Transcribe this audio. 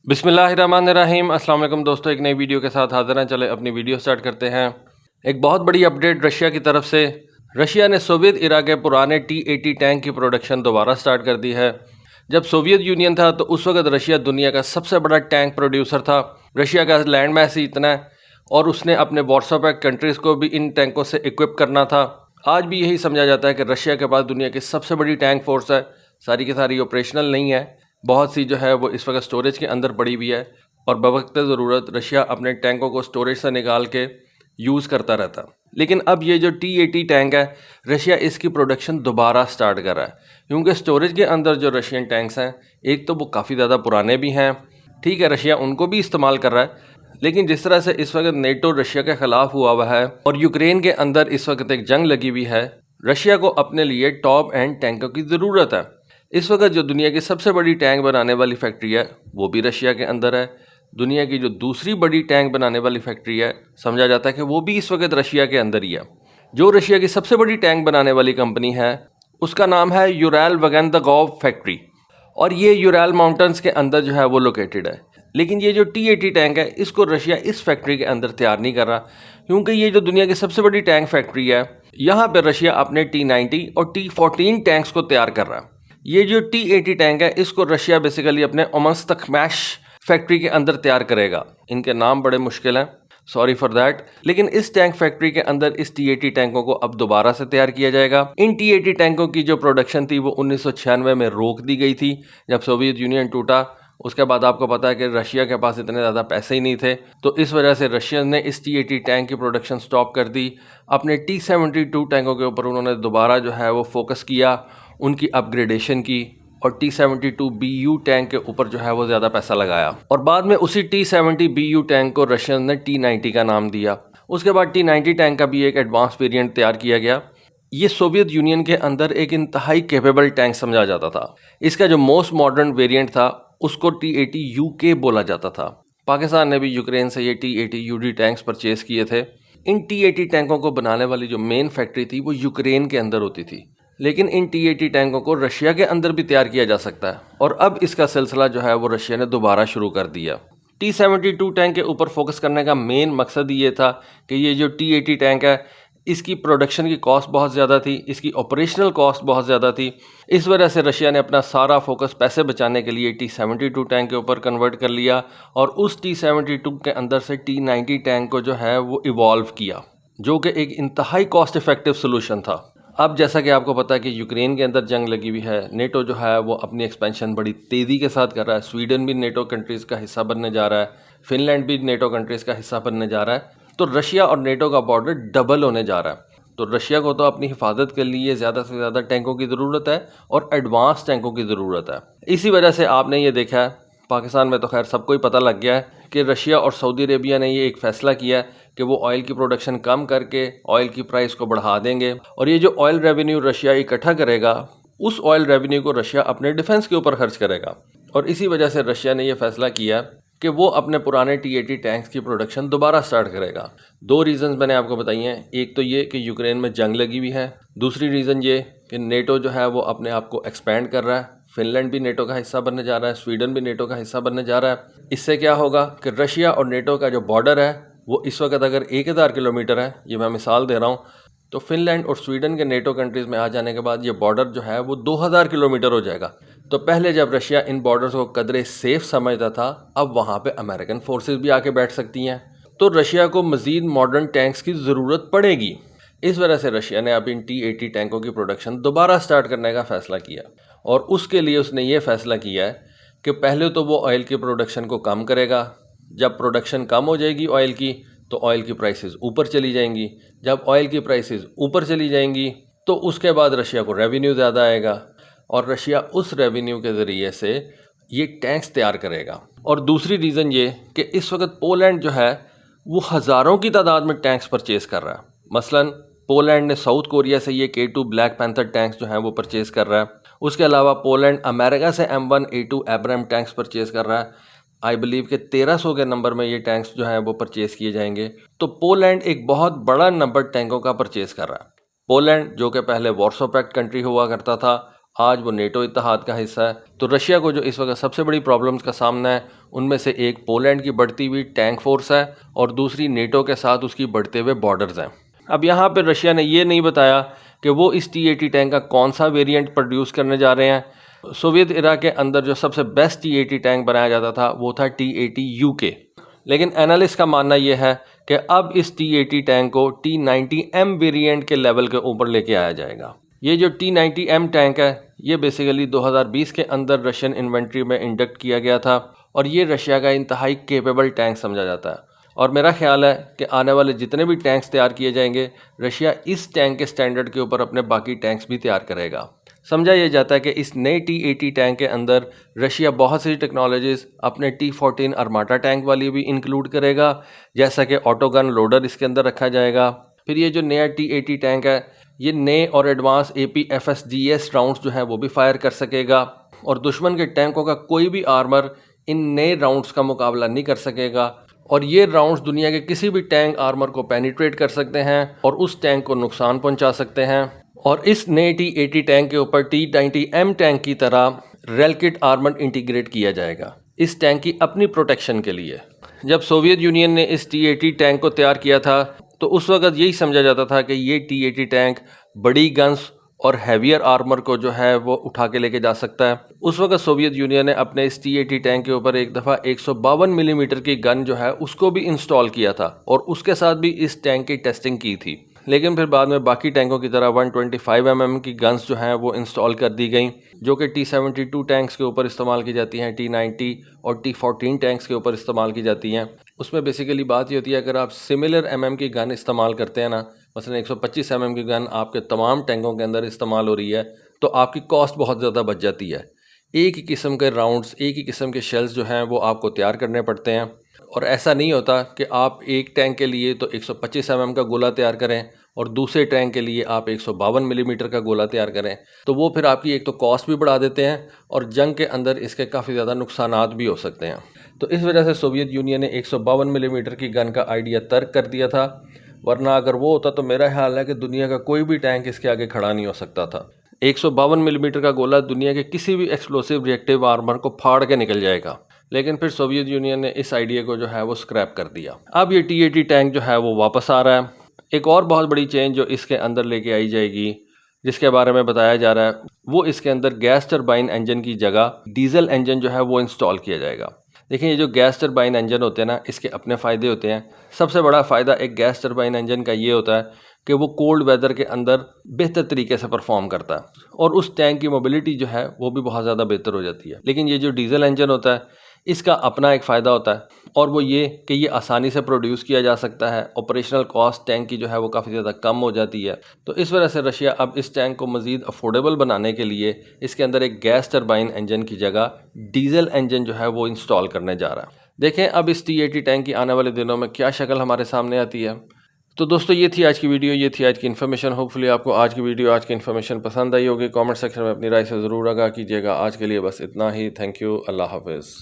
बिस्मिल्लाहिर्रहमानिर्रहीम। अस्सलाम वालेकुम दोस्तों, एक नई वीडियो के साथ हाज़िर हैं। चले अपनी वीडियो स्टार्ट करते हैं। एक बहुत बड़ी अपडेट रशिया की तरफ से। रशिया ने सोवियत इरा के पुराने T-80 टैंक की प्रोडक्शन दोबारा स्टार्ट कर दी है। जब सोवियत यूनियन था तो उस वक्त रशिया दुनिया का सबसे बड़ा टैंक प्रोड्यूसर था। रशिया का लैंड मैस ही इतना है और उसने अपने वॉर्सो पैक्ट कंट्रीज़ को भी इन टैंकों से इक्विप करना था। आज भी यही समझा जाता है कि रशिया के पास दुनिया की सबसे बड़ी टैंक फोर्स है। सारी की सारी ऑपरेशनल नहीं है, बहुत सी जो है वो इस वक्त स्टोरेज के अंदर पड़ी हुई है और बवक्त ज़रूरत रशिया अपने टैंकों को स्टोरेज से निकाल के यूज़ करता रहता। लेकिन अब ये जो T-80 टैंक है, रशिया इसकी प्रोडक्शन दोबारा स्टार्ट कर रहा है, क्योंकि स्टोरेज के अंदर जो रशियन टैंक्स हैं, एक तो वो काफ़ी ज़्यादा पुराने भी हैं। ठीक है, रशिया उनको भी इस्तेमाल कर रहा है, लेकिन जिस तरह से इस वक्त नेटो रशिया के ख़िलाफ़ हुआ है और यूक्रेन के अंदर इस वक्त एक जंग लगी हुई है, रशिया को अपने लिए टॉप एंड टैंकों की ज़रूरत है। इस वक्त जो दुनिया की सबसे बड़ी टैंक बनाने वाली फैक्ट्री है वो भी रशिया के अंदर है। दुनिया की जो दूसरी बड़ी टैंक बनाने वाली फैक्ट्री है, समझा जाता है कि वो भी इस वक्त रशिया के अंदर ही है। जो रशिया की सबसे बड़ी टैंक बनाने वाली कंपनी है उसका नाम है यूरैल वैगनदगोव फैक्ट्री और ये यूरैल माउंटेन्स के अंदर जो है वो लोकेटेड है। लेकिन ये जो T-80 टैंक है इसको रशिया इस फैक्ट्री के अंदर तैयार नहीं कर रहा, क्योंकि ये जो दुनिया की सबसे बड़ी टैंक फैक्ट्री है यहाँ पर रशिया अपने T-90 और T-14 टैंक्स को तैयार कर रहा है। ये जो T-80 टैंक है इसको रशिया बेसिकली अपने ओमस्कमैश फैक्ट्री के अंदर तैयार करेगा। इनके नाम बड़े मुश्किल हैं, सॉरी फॉर दैट। लेकिन इस टैंक फैक्ट्री के अंदर इस T-80 टैंकों को अब दोबारा से तैयार किया जाएगा। इन T-80 टैंकों की जो प्रोडक्शन थी वो 1996 में रोक दी गई थी जब सोवियत यूनियन टूटा। उसके बाद आपको पता है कि रशिया के पास इतने ज़्यादा पैसे ही नहीं थे, तो इस वजह से रशिया ने इस T-80 टैंक की प्रोडक्शन स्टॉप कर दी। अपने T-72 टैंकों के ऊपर उन्होंने दोबारा जो है वो फोकस किया, उनकी अपग्रेडेशन की और T-72BU टैंक के ऊपर जो है वो ज़्यादा पैसा लगाया और बाद में उसी T-70BU टैंक को रशियन ने T-90 का नाम दिया। उसके बाद T-90 टैंक का भी एक एडवांस वेरिएंट तैयार किया गया। ये सोवियत यूनियन के अंदर एक इंतहाई कैपेबल टैंक समझा जाता था। इसका जो मोस्ट मॉडर्न वेरिएंट था उसको T-80UK बोला जाता था। पाकिस्तान ने भी यूक्रेन से ये T-80UD टैंक्स परचेज़ किए थे। इन T-80 टैंकों को बनाने वाली जो मेन फैक्ट्री थी वो यूक्रेन के अंदर होती थी, लेकिन इन T-80 टैंकों को रशिया के अंदर भी तैयार किया जा सकता है और अब इसका सिलसिला जो है वो रशिया ने दोबारा शुरू कर दिया। T-72 टैंक के ऊपर फोकस करने का मेन मकसद ये था कि ये जो T-80 टैंक है इसकी प्रोडक्शन की कॉस्ट बहुत ज़्यादा थी, इसकी ऑपरेशनल कॉस्ट बहुत ज़्यादा थी। इस वजह से रशिया ने अपना सारा फोकस पैसे बचाने के लिए T-72 टैंक के ऊपर कन्वर्ट कर लिया और उस T-72 के अंदर से T-90 टैंक को जो है वो इवॉल्व किया, जो कि एक इंतहाई कॉस्ट इफेक्टिव सोल्यूशन था। अब जैसा कि आपको पता है कि यूक्रेन के अंदर जंग लगी हुई है, नेटो जो है वो अपनी एक्सपेंशन बड़ी तेज़ी के साथ कर रहा है। स्वीडन भी नेटो कंट्रीज़ का हिस्सा बनने जा रहा है, फिनलैंड भी नेटो कंट्रीज़ का हिस्सा बनने जा रहा है, तो रशिया और नेटो का बॉर्डर डबल होने जा रहा है। तो रशिया को तो अपनी हिफाजत के लिए ज़्यादा से ज़्यादा टैंकों की ज़रूरत है और एडवांस टैंकों की ज़रूरत है। इसी वजह से आपने ये देखा है, पाकिस्तान में तो खैर सबको ही पता लग गया है कि रशिया और सऊदी अरेबिया ने ये एक फ़ैसला किया है कि वो ऑयल की प्रोडक्शन कम करके ऑयल की प्राइस को बढ़ा देंगे और ये जो ऑयल रेवेन्यू रशिया इकट्ठा करेगा उस ऑयल रेवेन्यू को रशिया अपने डिफेंस के ऊपर खर्च करेगा। और इसी वजह से रशिया ने यह फैसला किया कि वो अपने पुराने T-80 टैंक्स की प्रोडक्शन दोबारा स्टार्ट करेगा। दो रीज़न्स मैंने आपको बताई हैं, एक तो ये कि यूक्रेन में जंग लगी हुई है, दूसरी रीज़न ये कि नेटो जो है वो अपने आप को एक्सपेंड कर रहा है। फिनलैंड भी नेटो का हिस्सा बनने जा रहा है, स्वीडन भी नेटो का हिस्सा बनने जा रहा है। इससे क्या होगा कि रशिया और नेटो का जो बॉर्डर है वो इस वक्त अगर 1000 किलोमीटर है, ये मैं मिसाल दे रहा हूँ, तो फिनलैंड और स्वीडन के नेटो कंट्रीज़ में आ जाने के बाद ये बॉर्डर जो है वो 2000 किलोमीटर हो जाएगा। तो पहले जब रशिया इन बॉर्डर्स को कदरे सेफ समझता था, अब वहाँ पे अमेरिकन फोर्सेस भी आके बैठ सकती हैं, तो रशिया को मज़ीद मॉडर्न टैंक्स की ज़रूरत पड़ेगी। इस वजह से रशिया ने अब इन T-80 टैंकों की प्रोडक्शन दोबारा स्टार्ट करने का फ़ैसला किया और उसके लिए उसने ये फ़ैसला किया है कि पहले तो वो ऑयल की प्रोडक्शन को कम करेगा। जब प्रोडक्शन कम हो जाएगी ऑयल की तो ऑयल की प्राइसेस ऊपर चली जाएंगी। जब ऑयल की प्राइसेस ऊपर चली जाएंगी तो उसके बाद रशिया को रेवेन्यू ज़्यादा आएगा और रशिया उस रेवेन्यू के ज़रिए से ये टैंक्स तैयार करेगा। और दूसरी रीज़न ये कि इस वक्त पोलैंड जो है वो हज़ारों की तादाद में टैंक्स परचेज़ कर रहा है। मसलन पोलैंड ने साउथ कोरिया से ये K2 ब्लैक पैंथर टैंक्स जो हैं वो परचेज़ कर रहा है। उसके अलावा पोलैंड अमेरिका से M1A2 एब्राम टैंक्स परचेज़ कर रहा है। आई बिलीव कि 1300 के नंबर में ये टैंक्स जो हैं वो परचेज़ किए जाएंगे। तो पोलैंड एक बहुत बड़ा नंबर टैंकों का परचेज़ कर रहा है। पोलैंड जो कि पहले वॉर्सो पैक्ट कंट्री हुआ करता था, आज वो नेटो इत्तेहाद का हिस्सा है। तो रशिया को जो इस वक्त सबसे बड़ी प्रॉब्लम्स का सामना है, उनमें से एक पोलैंड की बढ़ती हुई टैंक फोर्स है और दूसरी नेटो के साथ उसकी बढ़ते हुए बॉर्डर्स हैं। अब यहाँ पर रशिया ने ये नहीं बताया कि वो इस T-80 टैंक का कौन सा वेरिएंट प्रोड्यूस करने जा रहे हैं। सोवियत इरा के अंदर जो सबसे बेस्ट T-80 टैंक बनाया जाता था वो था T-80 UK, लेकिन एनालिस्ट का मानना यह है कि अब इस T-80 टैंक को T-90M वेरिएंट के लेवल के ऊपर लेके आया जाएगा। ये जो T-90M टैंक है ये बेसिकली 2020 के अंदर रशियन इन्वेंट्री में इंडक्ट किया गया था और ये रशिया का इंतहाई केपेबल टैंक समझा जाता है। और मेरा ख्याल है कि आने वाले जितने भी टैंक्स तैयार किए जाएंगे, रशिया इस टैंक के स्टैंडर्ड के ऊपर अपने बाकी टैंक्स भी तैयार करेगा। समझा यह जाता है कि इस नए T-80 टैंक के अंदर रशिया बहुत सी टेक्नोलॉजीज़ अपने T-14 अरमाटा टैंक वाली भी इंक्लूड करेगा, जैसा कि ऑटो गन लोडर इसके अंदर रखा जाएगा। फिर ये जो नया T-80 टैंक है ये नए और एडवांस APFSGS राउंड्स जो हैं वो भी फायर कर सकेगा और दुश्मन के टैंकों का कोई भी आर्मर इन नए राउंड्स का मुकाबला नहीं कर सकेगा और ये राउंड्स दुनिया के किसी भी टैंक आर्मर को पेनिट्रेट कर सकते हैं और उस टैंक को नुकसान पहुंचा सकते हैं। और इस नए T-80 टैंक के ऊपर T-90M टैंक की तरह रेलकिट आर्मर इंटीग्रेट किया जाएगा इस टैंक की अपनी प्रोटेक्शन के लिए। जब सोवियत यूनियन ने इस T-80 टैंक को तैयार किया था तो उस वक्त यही समझा जाता था कि ये T-80 टैंक बड़ी गन्स और हैवियर आर्मर को जो है वो उठा के लेके जा सकता है। उस वक्त सोवियत यूनियन ने अपने इस T-80 टैंक के ऊपर एक दफ़ा 152 मिलीमीटर की गन जो है उसको भी इंस्टॉल किया था और उसके साथ भी इस टैंक की टेस्टिंग की थी। लेकिन फिर बाद में बाकी टैंकों की तरह 125 mm की गन्स जो हैं वो इंस्टॉल कर दी गई, जो कि T-72 टैंक्स के ऊपर इस्तेमाल की जाती हैं, T-90 और T-14 टैंक्स के ऊपर इस्तेमाल की जाती हैं। उसमें बेसिकली बात ये होती है, अगर आप सिमिलर की गन इस्तेमाल करते हैं ना, मसलन 125 mm की गन आपके तमाम टैंकों के अंदर इस्तेमाल हो रही है, तो आपकी कॉस्ट बहुत ज़्यादा बच जाती है। एक ही किस्म के राउंड्स, एक ही किस्म के शेल्स जो हैं वो आपको तैयार करने पड़ते हैं और ऐसा नहीं होता कि आप एक टैंक के लिए तो 125 mm का गोला तैयार करें और दूसरे टैंक के लिए आप 152 मिलीमीटर का गोला तैयार करें, तो वो फिर आपकी एक तो कॉस्ट भी बढ़ा देते हैं और जंग के अंदर इसके काफ़ी ज़्यादा नुकसानात भी हो सकते हैं। तो इस वजह से सोवियत यूनियन ने 152 मिलीमीटर की गन का आइडिया तर्क कर दिया था, वरना अगर वो होता तो मेरा ख्याल है कि दुनिया का कोई भी टैंक इसके आगे खड़ा नहीं हो सकता था। 152 मिलीमीटर का गोला दुनिया के किसी भी एक्सप्लोसिव रिएक्टिव आर्मर को फाड़ के निकल जाएगा, लेकिन फिर सोवियत यूनियन ने इस आइडिया को जो है वो स्क्रैप कर दिया। अब ये T-80 टैंक जो है वो वापस आ रहा है। एक और बहुत बड़ी चेंज जो इसके अंदर लेके आई जाएगी, जिसके बारे में बताया जा रहा है, वो इसके अंदर गैस टरबाइन इंजन की जगह डीजल इंजन जो है वो इंस्टॉल किया जाएगा। देखिए, ये जो गैस टरबाइन इंजन होते हैं ना, इसके अपने फ़ायदे होते हैं। सबसे बड़ा फ़ायदा एक गैस टरबाइन इंजन का ये होता है कि वो कोल्ड वेदर के अंदर बेहतर तरीके से परफॉर्म करता है और उस टैंक की मोबिलिटी जो है वो भी बहुत ज़्यादा बेहतर हो जाती है। लेकिन ये जो डीजल इंजन होता है इसका अपना एक फ़ायदा होता है और वो ये कि ये आसानी से प्रोड्यूस किया जा सकता है। ऑपरेशनल कॉस्ट टैंक की जो है वो काफ़ी ज़्यादा कम हो जाती है। तो इस वजह से रशिया अब इस टैंक को मज़ीद अफोर्डेबल बनाने के लिए इसके अंदर एक गैस टरबाइन इंजन की जगह डीजल इंजन जो है वो इंस्टॉल करने जा रहा है। देखें अब इस T-80 टैंक की आने वाले दिनों में क्या शक्ल हमारे सामने आती है। तो दोस्तों, ये थी आज की वीडियो, ये थी आज की इन्फॉर्मेशन। होपफुली आपको आज की वीडियो, आज की इन्फॉर्मेशन पसंद आई होगी। कमेंट सेक्शन में अपनी राय से ज़रूर आगाह कीजिएगा। आज के लिए बस इतना ही। Thank you. अल्लाह हाफ़िज़।